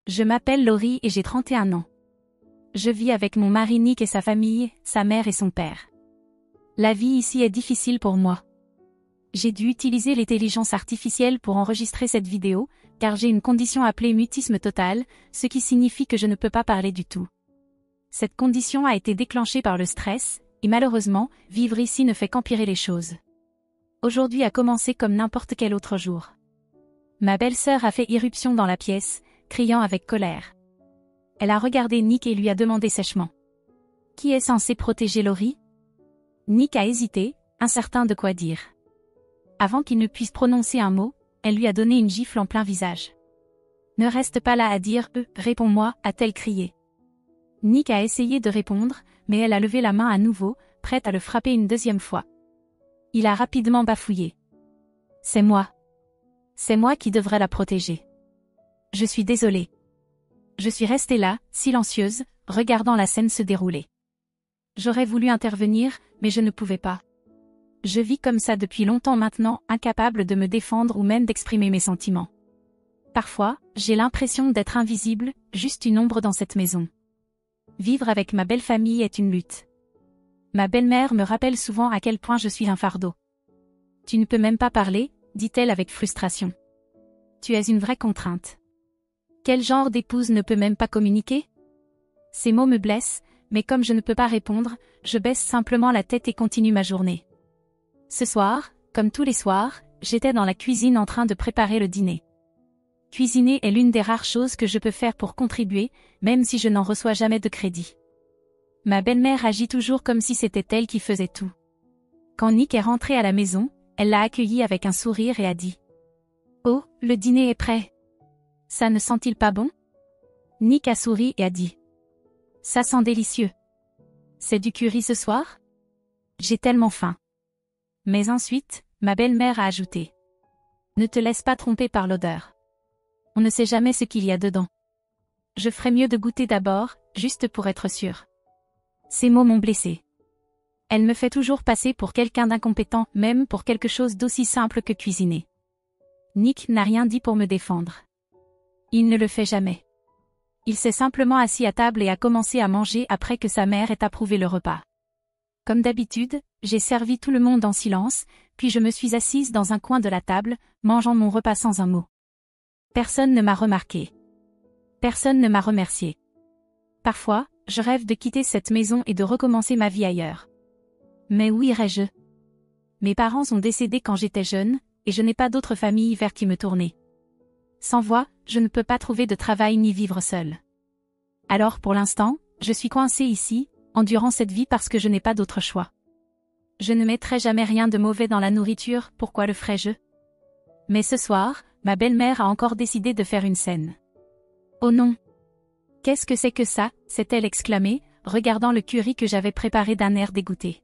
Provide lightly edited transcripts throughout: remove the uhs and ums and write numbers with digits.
Je m'appelle Laurie et j'ai 31 ans. Je vis avec mon mari Nick et sa famille, sa mère et son père. La vie ici est difficile pour moi. J'ai dû utiliser l'intelligence artificielle pour enregistrer cette vidéo, car j'ai une condition appelée mutisme total, ce qui signifie que je ne peux pas parler du tout. Cette condition a été déclenchée par le stress, et malheureusement, vivre ici ne fait qu'empirer les choses. Aujourd'hui a commencé comme n'importe quel autre jour. Ma belle-sœur a fait irruption dans la pièce, criant avec colère. Elle a regardé Nick et lui a demandé sèchement. Qui est censé protéger Laurie? Nick a hésité, incertain de quoi dire. Avant qu'il ne puisse prononcer un mot, elle lui a donné une gifle en plein visage. Ne reste pas là à dire « réponds-moi », a-t-elle crié. Nick a essayé de répondre, mais elle a levé la main à nouveau, prête à le frapper une deuxième fois. Il a rapidement bafouillé. C'est moi. C'est moi qui devrais la protéger. Je suis désolée. Je suis restée là, silencieuse, regardant la scène se dérouler. J'aurais voulu intervenir, mais je ne pouvais pas. Je vis comme ça depuis longtemps maintenant, incapable de me défendre ou même d'exprimer mes sentiments. Parfois, j'ai l'impression d'être invisible, juste une ombre dans cette maison. Vivre avec ma belle famille est une lutte. Ma belle-mère me rappelle souvent à quel point je suis un fardeau. Tu ne peux même pas parler, dit-elle avec frustration. Tu es une vraie contrainte. Quel genre d'épouse ne peut même pas communiquer? Ces mots me blessent, mais comme je ne peux pas répondre, je baisse simplement la tête et continue ma journée. Ce soir, comme tous les soirs, j'étais dans la cuisine en train de préparer le dîner. Cuisiner est l'une des rares choses que je peux faire pour contribuer, même si je n'en reçois jamais de crédit. Ma belle-mère agit toujours comme si c'était elle qui faisait tout. Quand Nick est rentré à la maison, elle l'a accueilli avec un sourire et a dit « Oh, le dîner est prêt. Ça ne sent-il pas bon ?» Nick a souri et a dit « Ça sent délicieux. C'est du curry ce soir? J'ai tellement faim. » Mais ensuite, ma belle-mère a ajouté « Ne te laisse pas tromper par l'odeur. On ne sait jamais ce qu'il y a dedans. Je ferais mieux de goûter d'abord, juste pour être sûre. » Ces mots m'ont blessée. Elle me fait toujours passer pour quelqu'un d'incompétent, même pour quelque chose d'aussi simple que cuisiner. Nick n'a rien dit pour me défendre. Il ne le fait jamais. Il s'est simplement assis à table et a commencé à manger après que sa mère ait approuvé le repas. Comme d'habitude, j'ai servi tout le monde en silence, puis je me suis assise dans un coin de la table, mangeant mon repas sans un mot. Personne ne m'a remarqué. Personne ne m'a remercié. Parfois, je rêve de quitter cette maison et de recommencer ma vie ailleurs. Mais où irais-je? Mes parents sont décédés quand j'étais jeune, et je n'ai pas d'autre famille vers qui me tourner. Sans voix, je ne peux pas trouver de travail ni vivre seule. Alors pour l'instant, je suis coincée ici, endurant cette vie parce que je n'ai pas d'autre choix. Je ne mettrai jamais rien de mauvais dans la nourriture, pourquoi le ferais-je? Mais ce soir, ma belle-mère a encore décidé de faire une scène. Oh non! Qu'est-ce que c'est que ça? S'est-elle exclamée, regardant le curry que j'avais préparé d'un air dégoûté.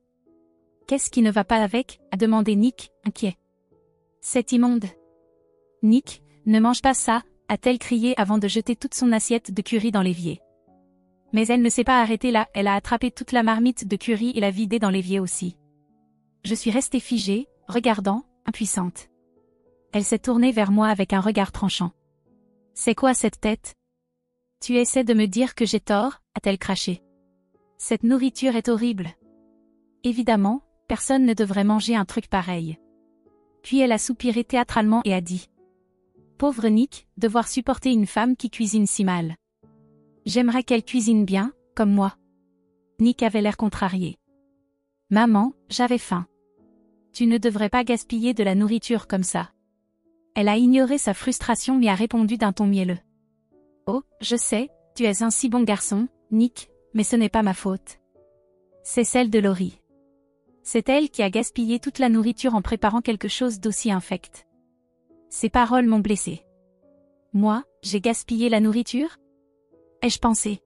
Qu'est-ce qui ne va pas avec? A demandé Nick, inquiet. C'est immonde. Nick, ne mange pas ça, a-t-elle crié avant de jeter toute son assiette de curry dans l'évier. Mais elle ne s'est pas arrêtée là, elle a attrapé toute la marmite de curry et l'a vidée dans l'évier aussi. Je suis restée figée, regardant, impuissante. Elle s'est tournée vers moi avec un regard tranchant. C'est quoi cette tête? Tu essaies de me dire que j'ai tort, a-t-elle craché. Cette nourriture est horrible. Évidemment, personne ne devrait manger un truc pareil. Puis elle a soupiré théâtralement et a dit. Pauvre Nick, devoir supporter une femme qui cuisine si mal. J'aimerais qu'elle cuisine bien, comme moi. Nick avait l'air contrarié. Maman, j'avais faim. Tu ne devrais pas gaspiller de la nourriture comme ça. Elle a ignoré sa frustration et a répondu d'un ton mielleux. Oh, je sais, tu es un si bon garçon, Nick, mais ce n'est pas ma faute. C'est celle de Laurie. C'est elle qui a gaspillé toute la nourriture en préparant quelque chose d'aussi infect. Ces paroles m'ont blessée. Moi, j'ai gaspillé la nourriture? Ai-je pensé?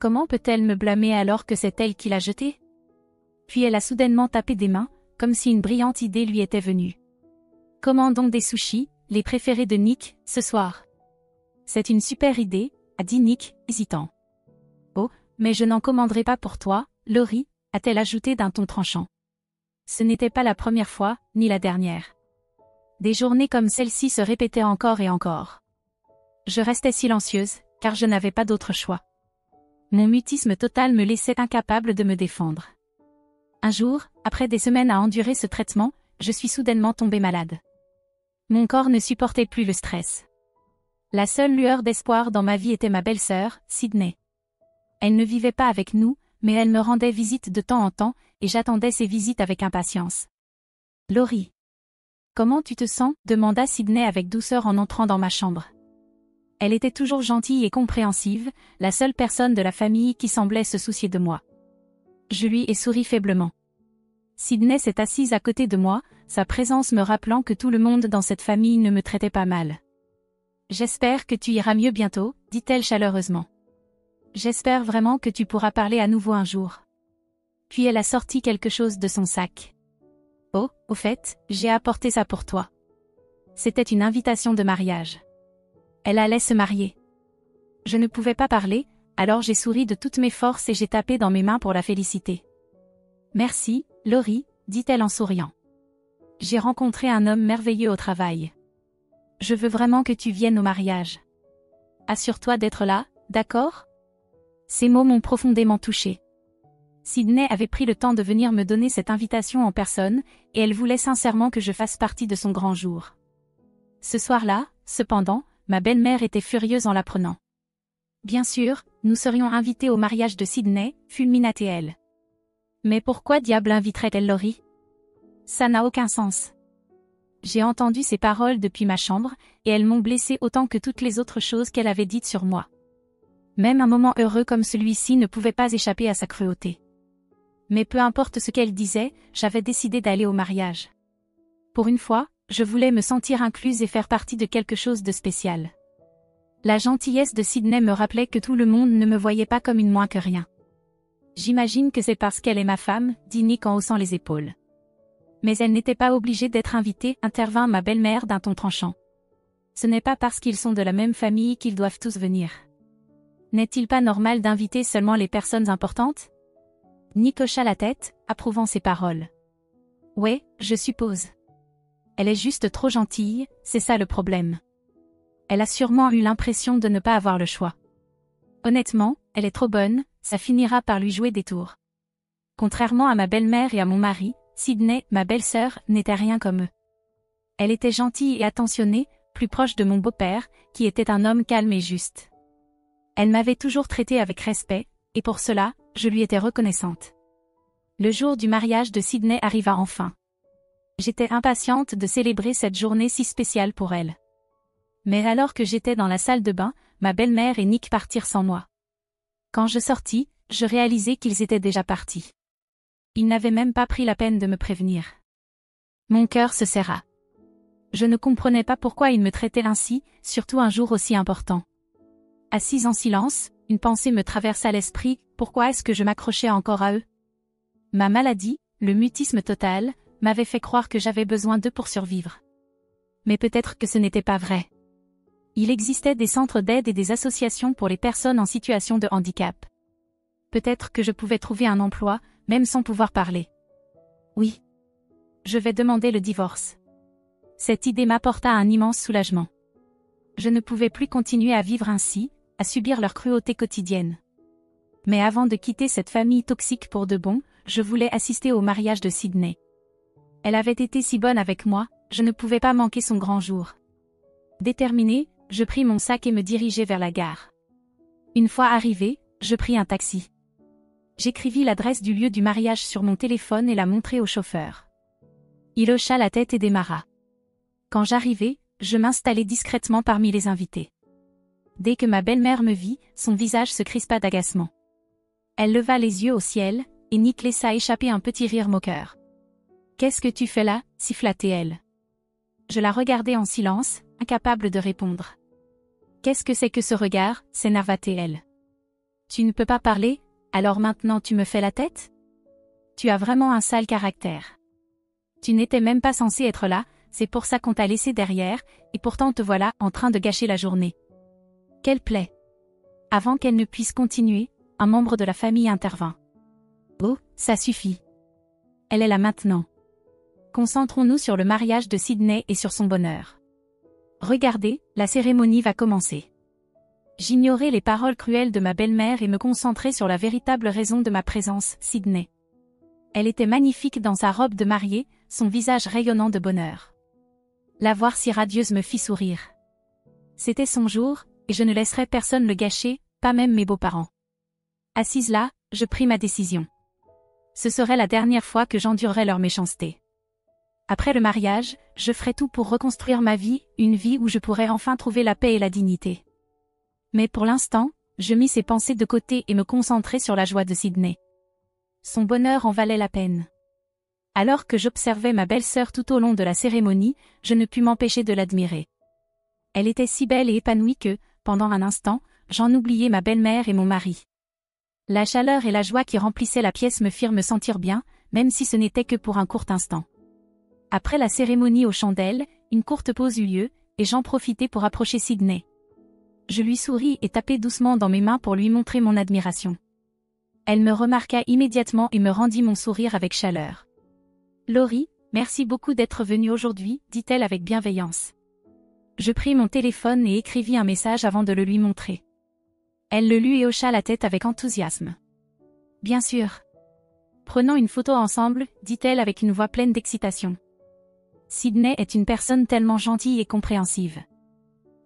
Comment peut-elle me blâmer alors que c'est elle qui l'a jetée? Puis elle a soudainement tapé des mains, comme si une brillante idée lui était venue. Commandons des sushis, les préférés de Nick, ce soir. C'est une super idée, a dit Nick, hésitant. Oh, mais je n'en commanderai pas pour toi, Laurie, a-t-elle ajouté d'un ton tranchant. Ce n'était pas la première fois, ni la dernière. Des journées comme celle-ci se répétaient encore et encore. Je restais silencieuse, car je n'avais pas d'autre choix. Mon mutisme total me laissait incapable de me défendre. Un jour, après des semaines à endurer ce traitement, je suis soudainement tombée malade. Mon corps ne supportait plus le stress. La seule lueur d'espoir dans ma vie était ma belle-sœur, Sydney. Elle ne vivait pas avec nous, mais elle me rendait visite de temps en temps, et j'attendais ces visites avec impatience. « Laurie. Comment tu te sens ?» demanda Sydney avec douceur en entrant dans ma chambre. Elle était toujours gentille et compréhensive, la seule personne de la famille qui semblait se soucier de moi. Je lui ai souri faiblement. Sydney s'est assise à côté de moi, sa présence me rappelant que tout le monde dans cette famille ne me traitait pas mal. « J'espère que tu iras mieux bientôt, » dit-elle chaleureusement. « J'espère vraiment que tu pourras parler à nouveau un jour. » Puis elle a sorti quelque chose de son sac. « Oh, au fait, j'ai apporté ça pour toi. » C'était une invitation de mariage. Elle allait se marier. Je ne pouvais pas parler, alors j'ai souri de toutes mes forces et j'ai tapé dans mes mains pour la féliciter. « Merci, Laurie, » dit-elle en souriant. « J'ai rencontré un homme merveilleux au travail. Je veux vraiment que tu viennes au mariage. Assure-toi d'être là, d'accord ?» Ces mots m'ont profondément touchée. Sydney avait pris le temps de venir me donner cette invitation en personne, et elle voulait sincèrement que je fasse partie de son grand jour. Ce soir-là, cependant, ma belle-mère était furieuse en l'apprenant. Bien sûr, nous serions invités au mariage de Sydney, fulmina-t-elle. Mais pourquoi diable inviterait-elle Laurie? Ça n'a aucun sens. J'ai entendu ces paroles depuis ma chambre, et elles m'ont blessée autant que toutes les autres choses qu'elle avait dites sur moi. Même un moment heureux comme celui-ci ne pouvait pas échapper à sa cruauté. Mais peu importe ce qu'elle disait, j'avais décidé d'aller au mariage. Pour une fois, je voulais me sentir incluse et faire partie de quelque chose de spécial. La gentillesse de Sydney me rappelait que tout le monde ne me voyait pas comme une moins que rien. J'imagine que c'est parce qu'elle est ma femme, dit Nick en haussant les épaules. Mais elle n'était pas obligée d'être invitée, intervint ma belle-mère d'un ton tranchant. Ce n'est pas parce qu'ils sont de la même famille qu'ils doivent tous venir. N'est-il pas normal d'inviter seulement les personnes importantes? Nick hocha la tête, approuvant ses paroles. Ouais, je suppose. Elle est juste trop gentille, c'est ça le problème. Elle a sûrement eu l'impression de ne pas avoir le choix. Honnêtement, elle est trop bonne, ça finira par lui jouer des tours. Contrairement à ma belle-mère et à mon mari, Sydney, ma belle-sœur, n'était rien comme eux. Elle était gentille et attentionnée, plus proche de mon beau-père, qui était un homme calme et juste. Elle m'avait toujours traité avec respect, et pour cela, je lui étais reconnaissante. Le jour du mariage de Sydney arriva enfin. J'étais impatiente de célébrer cette journée si spéciale pour elle. Mais alors que j'étais dans la salle de bain, ma belle-mère et Nick partirent sans moi. Quand je sortis, je réalisai qu'ils étaient déjà partis. Ils n'avaient même pas pris la peine de me prévenir. Mon cœur se serra. Je ne comprenais pas pourquoi ils me traitaient ainsi, surtout un jour aussi important. Assise en silence, une pensée me traversa l'esprit, pourquoi est-ce que je m'accrochais encore à eux? Ma maladie, le mutisme total, m'avait fait croire que j'avais besoin d'eux pour survivre. Mais peut-être que ce n'était pas vrai. Il existait des centres d'aide et des associations pour les personnes en situation de handicap. Peut-être que je pouvais trouver un emploi, même sans pouvoir parler. Oui. Je vais demander le divorce. Cette idée m'apporta un immense soulagement. Je ne pouvais plus continuer à vivre ainsi, à subir leur cruauté quotidienne. Mais avant de quitter cette famille toxique pour de bon, je voulais assister au mariage de Sydney. Elle avait été si bonne avec moi, je ne pouvais pas manquer son grand jour. Déterminée, je pris mon sac et me dirigeai vers la gare. Une fois arrivée, je pris un taxi. J'écrivis l'adresse du lieu du mariage sur mon téléphone et la montrai au chauffeur. Il hocha la tête et démarra. Quand j'arrivai, je m'installai discrètement parmi les invités. Dès que ma belle-mère me vit, son visage se crispa d'agacement. Elle leva les yeux au ciel, et Nick laissa échapper un petit rire moqueur. « Qu'est-ce que tu fais là ?» siffla-t-elle. Je la regardai en silence, incapable de répondre. « Qu'est-ce que c'est que ce regard ?» s'énerva-t-elle. « Tu ne peux pas parler, alors maintenant tu me fais la tête? Tu as vraiment un sale caractère. Tu n'étais même pas censé être là, c'est pour ça qu'on t'a laissé derrière, et pourtant te voilà en train de gâcher la journée. Quelle plaie !» Avant qu'elle ne puisse continuer, un membre de la famille intervint. « Oh, ça suffit. Elle est là maintenant. Concentrons-nous sur le mariage de Sydney et sur son bonheur. Regardez, la cérémonie va commencer. » J'ignorais les paroles cruelles de ma belle-mère et me concentrais sur la véritable raison de ma présence, Sydney. Elle était magnifique dans sa robe de mariée, son visage rayonnant de bonheur. La voir si radieuse me fit sourire. C'était son jour, et je ne laisserais personne le gâcher, pas même mes beaux-parents. Assise là, je pris ma décision. Ce serait la dernière fois que j'endurerais leur méchanceté. Après le mariage, je ferai tout pour reconstruire ma vie, une vie où je pourrais enfin trouver la paix et la dignité. Mais pour l'instant, je mis ces pensées de côté et me concentrai sur la joie de Sydney. Son bonheur en valait la peine. Alors que j'observais ma belle-sœur tout au long de la cérémonie, je ne pus m'empêcher de l'admirer. Elle était si belle et épanouie que, pendant un instant, j'en oubliai ma belle-mère et mon mari. La chaleur et la joie qui remplissaient la pièce me firent me sentir bien, même si ce n'était que pour un court instant. Après la cérémonie aux chandelles, une courte pause eut lieu, et j'en profitai pour approcher Sydney. Je lui souris et tapai doucement dans mes mains pour lui montrer mon admiration. Elle me remarqua immédiatement et me rendit mon sourire avec chaleur. « Laurie, merci beaucoup d'être venue aujourd'hui, dit-elle avec bienveillance. » Je pris mon téléphone et écrivis un message avant de le lui montrer. Elle le lut et hocha la tête avec enthousiasme. « Bien sûr. Prenons une photo ensemble, dit-elle avec une voix pleine d'excitation. Sydney est une personne tellement gentille et compréhensive.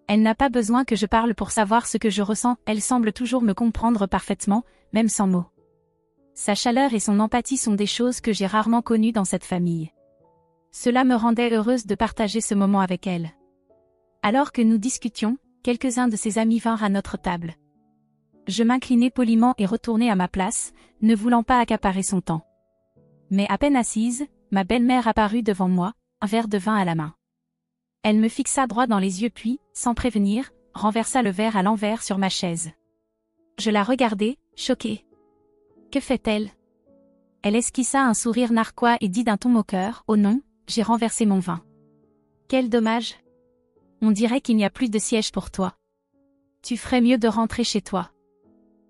Elle n'a pas besoin que je parle pour savoir ce que je ressens, elle semble toujours me comprendre parfaitement, même sans mots. Sa chaleur et son empathie sont des choses que j'ai rarement connues dans cette famille. Cela me rendait heureuse de partager ce moment avec elle. Alors que nous discutions, quelques-uns de ses amis vinrent à notre table. Je m'inclinai poliment et retournai à ma place, ne voulant pas accaparer son temps. Mais à peine assise, ma belle-mère apparut devant moi, un verre de vin à la main. Elle me fixa droit dans les yeux puis, sans prévenir, renversa le verre à l'envers sur ma chaise. Je la regardai, choquée. Que fait-elle? Elle esquissa un sourire narquois et dit d'un ton moqueur, « Oh non, j'ai renversé mon vin. » Quel dommage. On dirait qu'il n'y a plus de siège pour toi. Tu ferais mieux de rentrer chez toi.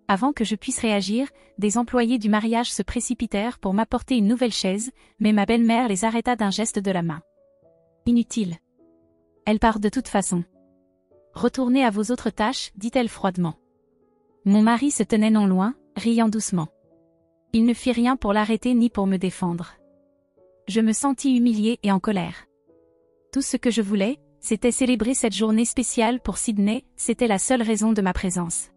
Avant que je puisse réagir, des employés du mariage se précipitèrent pour m'apporter une nouvelle chaise, mais ma belle-mère les arrêta d'un geste de la main. Inutile. Elle part de toute façon. Retournez à vos autres tâches, dit-elle froidement. Mon mari se tenait non loin, riant doucement. Il ne fit rien pour l'arrêter ni pour me défendre. Je me sentis humiliée et en colère. Tout ce que je voulais, c'était célébrer cette journée spéciale pour Sydney, c'était la seule raison de ma présence.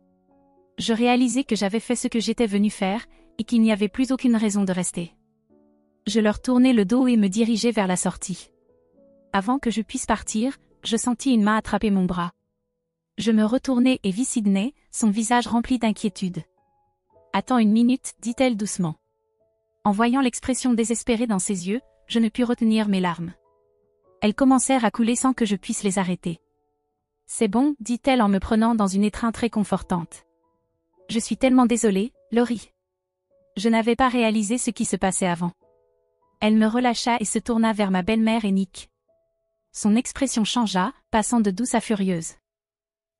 Je réalisais que j'avais fait ce que j'étais venue faire, et qu'il n'y avait plus aucune raison de rester. Je leur tournai le dos et me dirigeai vers la sortie. Avant que je puisse partir, je sentis une main attraper mon bras. Je me retournai et vis Sydney, son visage rempli d'inquiétude. « Attends une minute, dit-elle doucement. » En voyant l'expression désespérée dans ses yeux, je ne pus retenir mes larmes. Elles commencèrent à couler sans que je puisse les arrêter. « C'est bon, dit-elle en me prenant dans une étreinte réconfortante. Je suis tellement désolée, Laurie. Je n'avais pas réalisé ce qui se passait avant. » Elle me relâcha et se tourna vers ma belle-mère et Nick. Son expression changea, passant de douce à furieuse.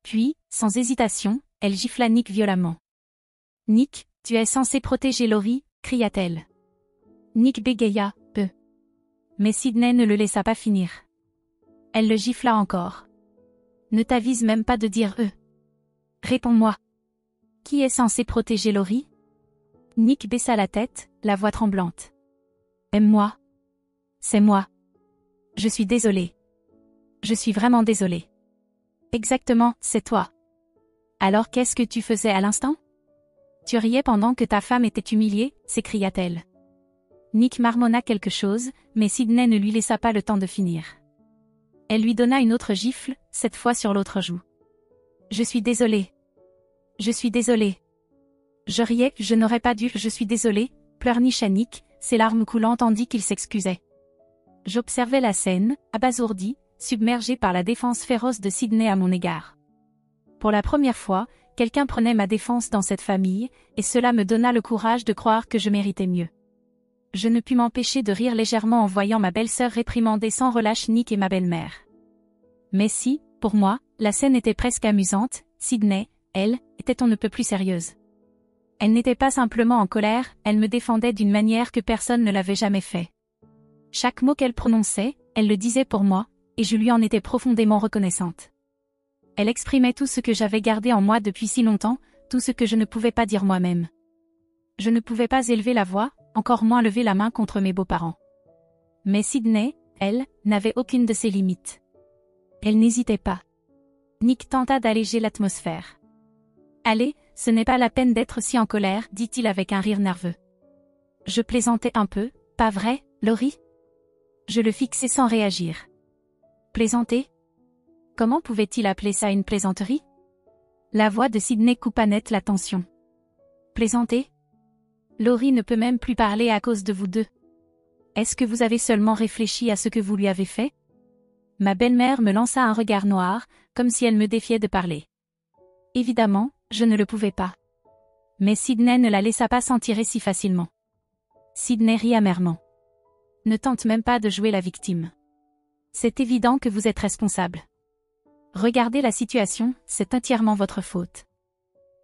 Puis, sans hésitation, elle gifla Nick violemment. « Nick, tu es censé protéger Laurie, cria-t-elle. Nick bégaya, peu. Mais Sydney ne le laissa pas finir. Elle le gifla encore. Ne t'avise même pas de dire eux. Réponds-moi. Qui est censé protéger Laurie? Nick baissa la tête, la voix tremblante. Aime-moi. C'est moi. Je suis désolée. Je suis vraiment désolée. Exactement, c'est toi. Alors qu'est-ce que tu faisais à l'instant? Tu riais pendant que ta femme était humiliée, s'écria-t-elle. Nick marmonna quelque chose, mais Sydney ne lui laissa pas le temps de finir. Elle lui donna une autre gifle, cette fois sur l'autre joue. Je suis désolée. Je suis désolée. Je riais, je n'aurais pas dû, je suis désolée, pleurnicha Nick, ses larmes coulant tandis qu'il s'excusait. J'observais la scène, abasourdie, submergée par la défense féroce de Sydney à mon égard. Pour la première fois, quelqu'un prenait ma défense dans cette famille, et cela me donna le courage de croire que je méritais mieux. Je ne pus m'empêcher de rire légèrement en voyant ma belle-sœur réprimander sans relâche Nick et ma belle-mère. Mais si, pour moi, la scène était presque amusante, Sydney, elle, était on ne peut plus sérieuse. Elle n'était pas simplement en colère, elle me défendait d'une manière que personne ne l'avait jamais fait. Chaque mot qu'elle prononçait, elle le disait pour moi, et je lui en étais profondément reconnaissante. Elle exprimait tout ce que j'avais gardé en moi depuis si longtemps, tout ce que je ne pouvais pas dire moi-même. Je ne pouvais pas élever la voix, encore moins lever la main contre mes beaux-parents. Mais Sydney, elle, n'avait aucune de ces limites. Elle n'hésitait pas. Nick tenta d'alléger l'atmosphère. « Allez, ce n'est pas la peine d'être si en colère, dit-il avec un rire nerveux. Je plaisantais un peu, pas vrai, Laurie ? Je le fixais sans réagir. Plaisanter ? Comment pouvait-il appeler ça une plaisanterie ? La voix de Sydney coupa net la tension. Plaisanter ? Laurie ne peut même plus parler à cause de vous deux. Est-ce que vous avez seulement réfléchi à ce que vous lui avez fait ? Ma belle-mère me lança un regard noir, comme si elle me défiait de parler. Évidemment, je ne le pouvais pas. Mais Sydney ne la laissa pas s'en tirer si facilement. Sydney rit amèrement. Ne tente même pas de jouer la victime. C'est évident que vous êtes responsable. Regardez la situation, c'est entièrement votre faute.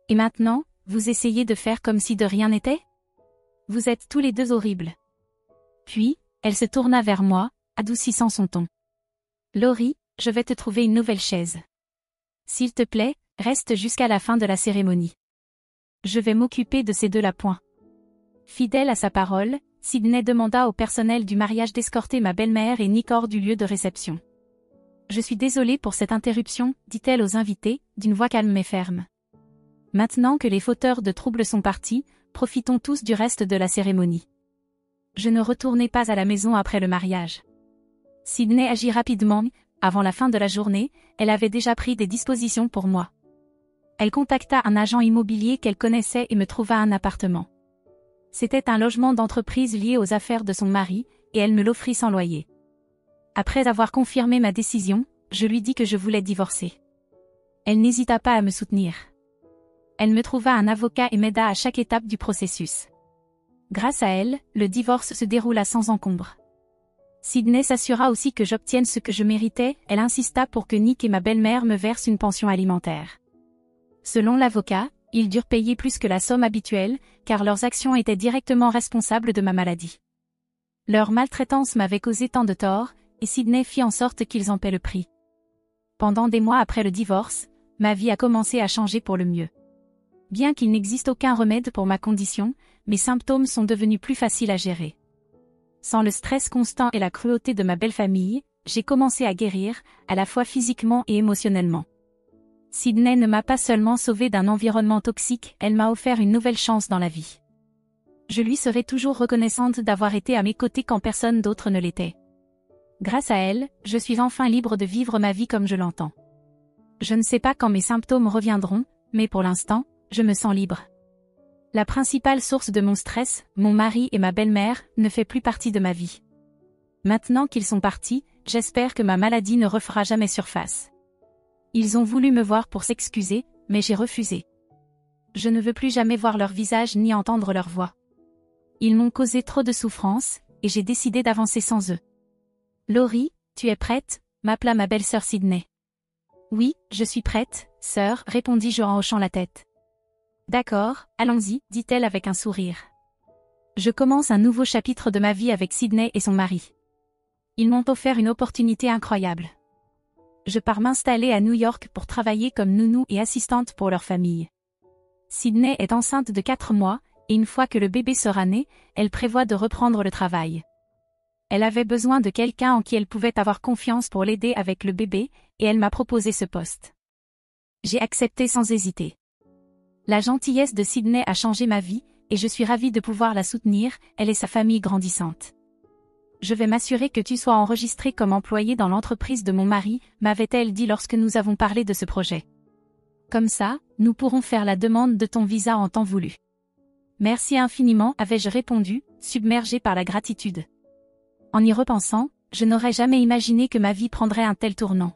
Et maintenant, vous essayez de faire comme si de rien n'était ? Vous êtes tous les deux horribles. Puis, elle se tourna vers moi, adoucissant son ton. Laurie, je vais te trouver une nouvelle chaise. S'il te plaît, reste jusqu'à la fin de la cérémonie. Je vais m'occuper de ces deux-là. Fidèle à sa parole, Sydney demanda au personnel du mariage d'escorter ma belle-mère et Nick hors du lieu de réception. Je suis désolée pour cette interruption, dit-elle aux invités, d'une voix calme mais ferme. Maintenant que les fauteurs de troubles sont partis, profitons tous du reste de la cérémonie. Je ne retournai pas à la maison après le mariage. Sydney agit rapidement, avant la fin de la journée, elle avait déjà pris des dispositions pour moi. Elle contacta un agent immobilier qu'elle connaissait et me trouva un appartement. C'était un logement d'entreprise lié aux affaires de son mari, et elle me l'offrit sans loyer. Après avoir confirmé ma décision, je lui dis que je voulais divorcer. Elle n'hésita pas à me soutenir. Elle me trouva un avocat et m'aida à chaque étape du processus. Grâce à elle, le divorce se déroula sans encombre. Sydney s'assura aussi que j'obtienne ce que je méritais, elle insista pour que Nick et ma belle-mère me versent une pension alimentaire. Selon l'avocat, ils durent payer plus que la somme habituelle, car leurs actions étaient directement responsables de ma maladie. Leur maltraitance m'avait causé tant de tort, et Sydney fit en sorte qu'ils en paient le prix. Pendant des mois après le divorce, ma vie a commencé à changer pour le mieux. Bien qu'il n'existe aucun remède pour ma condition, mes symptômes sont devenus plus faciles à gérer. Sans le stress constant et la cruauté de ma belle famille, j'ai commencé à guérir, à la fois physiquement et émotionnellement. Sydney ne m'a pas seulement sauvée d'un environnement toxique, elle m'a offert une nouvelle chance dans la vie. Je lui serai toujours reconnaissante d'avoir été à mes côtés quand personne d'autre ne l'était. Grâce à elle, je suis enfin libre de vivre ma vie comme je l'entends. Je ne sais pas quand mes symptômes reviendront, mais pour l'instant, je me sens libre. La principale source de mon stress, mon mari et ma belle-mère, ne fait plus partie de ma vie. Maintenant qu'ils sont partis, j'espère que ma maladie ne refera jamais surface. Ils ont voulu me voir pour s'excuser, mais j'ai refusé. Je ne veux plus jamais voir leur visage ni entendre leur voix. Ils m'ont causé trop de souffrance, et j'ai décidé d'avancer sans eux. Laurie, tu es prête ? M'appela ma belle-sœur Sydney. Oui, je suis prête, sœur, répondis-je en hochant la tête. D'accord, allons-y, dit-elle avec un sourire. Je commence un nouveau chapitre de ma vie avec Sydney et son mari. Ils m'ont offert une opportunité incroyable. Je pars m'installer à New York pour travailler comme nounou et assistante pour leur famille. Sydney est enceinte de 4 mois, et une fois que le bébé sera né, elle prévoit de reprendre le travail. Elle avait besoin de quelqu'un en qui elle pouvait avoir confiance pour l'aider avec le bébé, et elle m'a proposé ce poste. J'ai accepté sans hésiter. La gentillesse de Sydney a changé ma vie, et je suis ravie de pouvoir la soutenir, elle et sa famille grandissante. Je vais m'assurer que tu sois enregistrée comme employée dans l'entreprise de mon mari, m'avait-elle dit lorsque nous avons parlé de ce projet. Comme ça, nous pourrons faire la demande de ton visa en temps voulu. Merci infiniment, avais-je répondu, submergée par la gratitude. En y repensant, je n'aurais jamais imaginé que ma vie prendrait un tel tournant.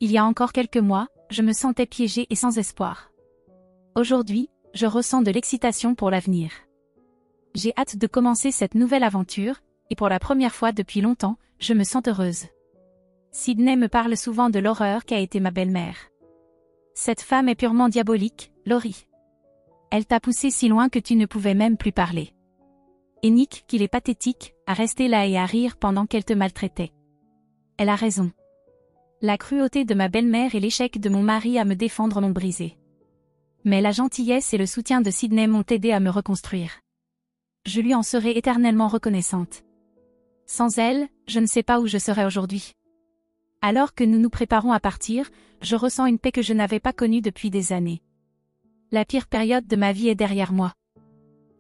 Il y a encore quelques mois, je me sentais piégée et sans espoir. Aujourd'hui, je ressens de l'excitation pour l'avenir. J'ai hâte de commencer cette nouvelle aventure, et pour la première fois depuis longtemps, je me sens heureuse. Sydney me parle souvent de l'horreur qu'a été ma belle-mère. Cette femme est purement diabolique, Laurie. Elle t'a poussé si loin que tu ne pouvais même plus parler. Et Nick, qu'il est pathétique, à rester là et à rire pendant qu'elle te maltraitait. Elle a raison. La cruauté de ma belle-mère et l'échec de mon mari à me défendre m'ont brisé. Mais la gentillesse et le soutien de Sydney m'ont aidé à me reconstruire. Je lui en serai éternellement reconnaissante. Sans elle, je ne sais pas où je serais aujourd'hui. Alors que nous nous préparons à partir, je ressens une paix que je n'avais pas connue depuis des années. La pire période de ma vie est derrière moi.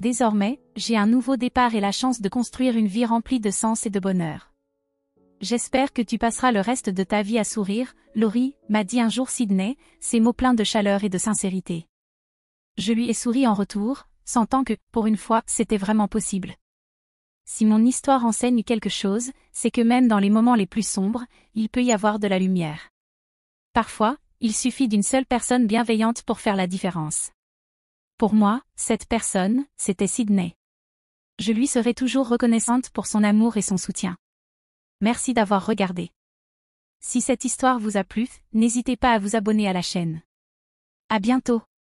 Désormais, j'ai un nouveau départ et la chance de construire une vie remplie de sens et de bonheur. J'espère que tu passeras le reste de ta vie à sourire, Laurie, m'a dit un jour Sydney, ses mots pleins de chaleur et de sincérité. Je lui ai souri en retour, sentant que, pour une fois, c'était vraiment possible. Si mon histoire enseigne quelque chose, c'est que même dans les moments les plus sombres, il peut y avoir de la lumière. Parfois, il suffit d'une seule personne bienveillante pour faire la différence. Pour moi, cette personne, c'était Sydney. Je lui serai toujours reconnaissante pour son amour et son soutien. Merci d'avoir regardé. Si cette histoire vous a plu, n'hésitez pas à vous abonner à la chaîne. À bientôt.